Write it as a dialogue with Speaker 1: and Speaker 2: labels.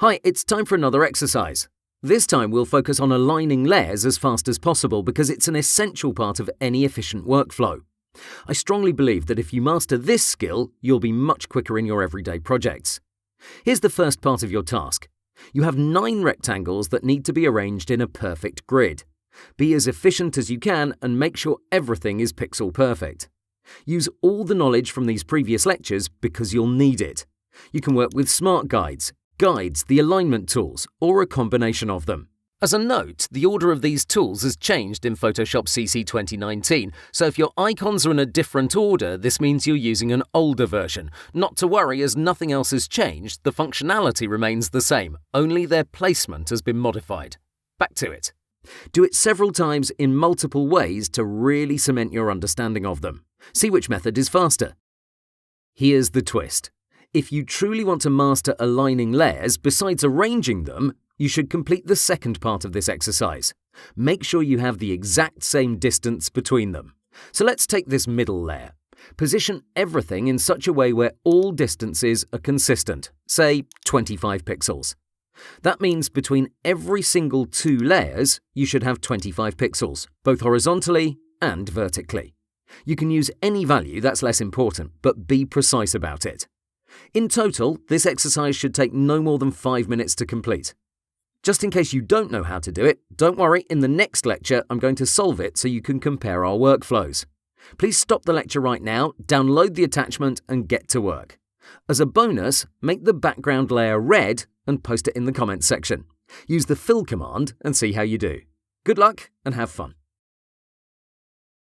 Speaker 1: Hi, it's time for another exercise. This time we'll focus on aligning layers as fast as possible because it's an essential part of any efficient workflow. I strongly believe that if you master this skill, you'll be much quicker in your everyday projects. Here's the first part of your task. You have 9 rectangles that need to be arranged in a perfect grid. Be as efficient as you can and make sure everything is pixel perfect. Use all the knowledge from these previous lectures because you'll need it. You can work with smart guides, the alignment tools, or a combination of them. As a note, the order of these tools has changed in Photoshop CC 2019, so if your icons are in a different order, this means you're using an older version. Not to worry, as nothing else has changed, the functionality remains the same, only their placement has been modified. Back to it. Do it several times in multiple ways to really cement your understanding of them. See which method is faster. Here's the twist. If you truly want to master aligning layers besides arranging them, you should complete the second part of this exercise. Make sure you have the exact same distance between them. So let's take this middle layer. Position everything in such a way where all distances are consistent, say 25 pixels. That means between every single 2 layers, you should have 25 pixels, both horizontally and vertically. You can use any value, that's less important, but be precise about it. In total, this exercise should take no more than 5 minutes to complete. Just in case you don't know how to do it, don't worry, in the next lecture I'm going to solve it so you can compare our workflows. Please stop the lecture right now, download the attachment and get to work. As a bonus, make the background layer red and post it in the comments section. Use the fill command and see how you do. Good luck and have fun.